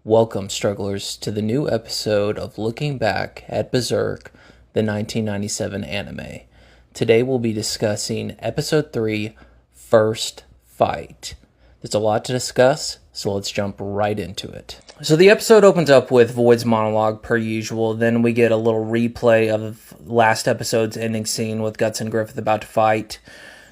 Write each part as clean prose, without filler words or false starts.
Welcome, strugglers, to the new episode of Looking Back at Berserk, the 1997 anime. Today we'll be discussing Episode 3, First Fight. There's a lot to discuss, so let's jump right into it. So the episode opens up with Void's monologue per usual, then we get a little replay of last episode's ending scene with Guts and Griffith about to fight.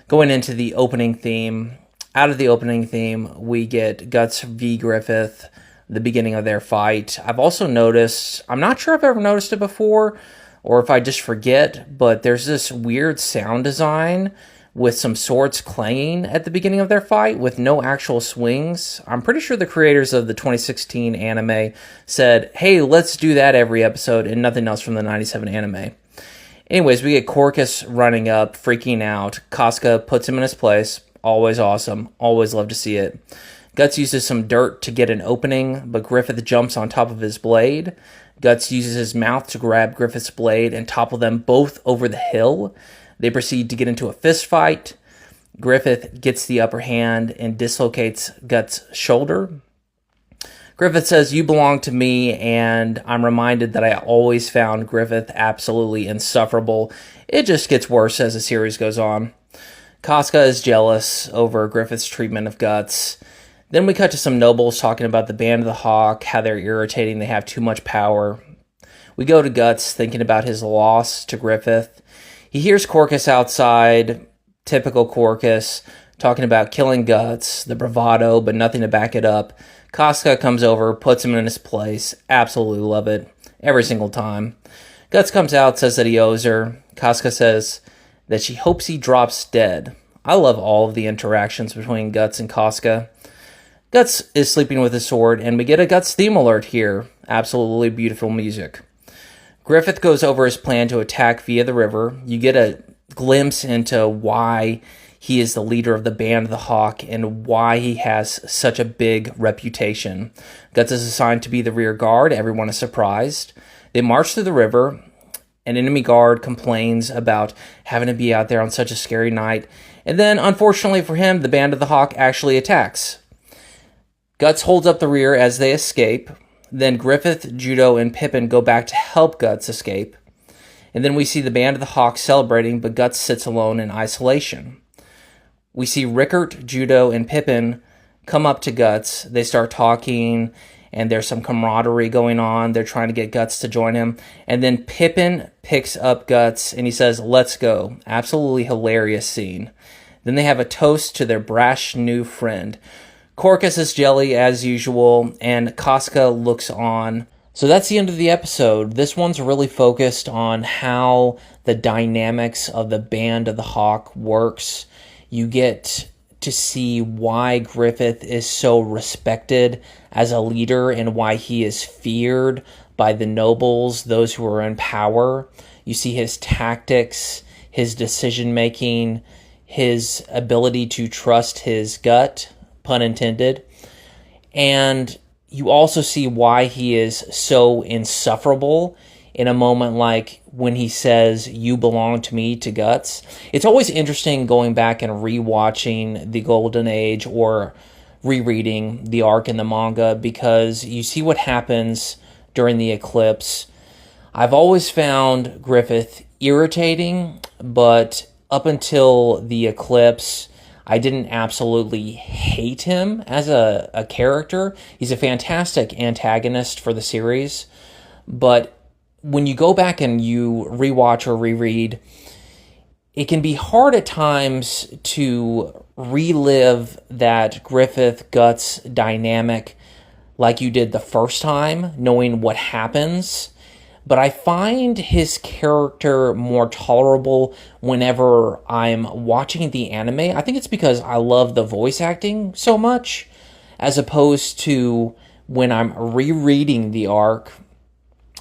Going into the opening theme, out of the opening theme, we get Guts v. Griffith, the beginning of their fight. I've also noticed, I'm not sure if I've ever noticed it before, or if I just forget, but there's this weird sound design with some swords clanging at the beginning of their fight with no actual swings. I'm pretty sure the creators of the 2016 anime said, hey, let's do that every episode, and nothing else from the 97 anime. Anyways, we get Corcus running up, freaking out. Casca puts him in his place. Always awesome. Always love to see it. Guts uses some dirt to get an opening, but Griffith jumps on top of his blade. Guts uses his mouth to grab Griffith's blade and topple them both over the hill. They proceed to get into a fist fight. Griffith gets the upper hand and dislocates Guts' shoulder. Griffith says, "You belong to me," and I'm reminded that I always found Griffith absolutely insufferable. It just gets worse as the series goes on. Casca is jealous over Griffith's treatment of Guts. Then we cut to some nobles talking about the Band of the Hawk, how they're irritating, they have too much power. We go to Guts thinking about his loss to Griffith. He hears Corcus outside, typical Corcus, talking about killing Guts, the bravado, but nothing to back it up. Casca comes over, puts him in his place. Absolutely love it. Every single time. Guts comes out, says that he owes her. Casca says that she hopes he drops dead. I love all of the interactions between Guts and Casca. Guts is sleeping with his sword, and we get a Guts theme alert here. Absolutely beautiful music. Griffith goes over his plan to attack via the river. You get a glimpse into why he is the leader of the Band of the Hawk and why he has such a big reputation. Guts is assigned to be the rear guard. Everyone is surprised. They march through the river. An enemy guard complains about having to be out there on such a scary night. And then, unfortunately for him, the Band of the Hawk actually attacks. Guts holds up the rear as they escape. Then Griffith, Judo, and Pippin go back to help Guts escape. And then we see the Band of the Hawk celebrating, but Guts sits alone in isolation. We see Rickert, Judo, and Pippin come up to Guts. They start talking, and there's some camaraderie going on. They're trying to get Guts to join him. And then Pippin picks up Guts, and he says, "Let's go." Absolutely hilarious scene. Then they have a toast to their brash new friend. Corcus is jelly as usual, and Casca looks on. So that's the end of the episode. This one's really focused on how the dynamics of the Band of the Hawk works. You get to see why Griffith is so respected as a leader and why he is feared by the nobles, those who are in power. You see his tactics, his decision-making, his ability to trust his gut, pun intended. And you also see why he is so insufferable in a moment like when he says, "You belong to me," to Guts. It's always interesting going back and rewatching the Golden Age or rereading the arc in the manga because you see what happens during the eclipse. I've always found Griffith irritating, but up until the eclipse, I didn't absolutely hate him as a character. He's a fantastic antagonist for the series. But when you go back and you rewatch or reread, it can be hard at times to relive that Griffith-Guts dynamic like you did the first time, knowing what happens. But I find his character more tolerable whenever I'm watching the anime. I think it's because I love the voice acting so much, as opposed to when I'm rereading the arc.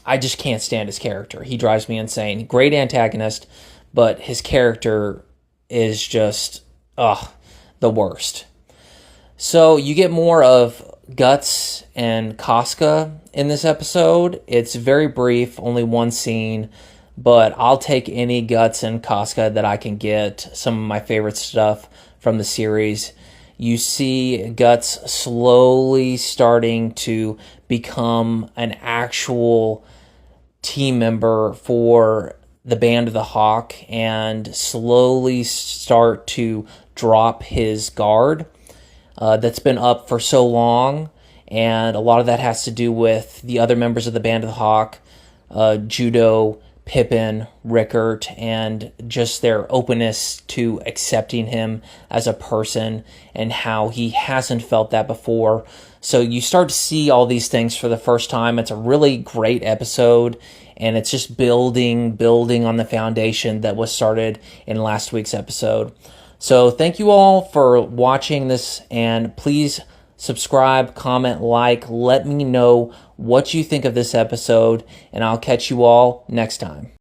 I just can't stand his character. He drives me insane. Great antagonist, but his character is just, the worst. So you get more of Guts and Casca in this episode. It's very brief, only one scene, but I'll take any Guts and Casca that I can get. Some of my favorite stuff from the series. you see Guts slowly starting to become an actual team member for the Band of the Hawk and slowly start to drop his guard that's been up for so long. And a lot of that has to do with the other members of the Band of the Hawk, Judo, Pippin, Rickert, and just their openness to accepting him as a person and how he hasn't felt that before. So you start to see all these things for the first time. It's a really great episode, and it's just building on the foundation that was started in last week's episode. So thank you all for watching this, and please subscribe, comment, like, let me know what you think of this episode, and I'll catch you all next time.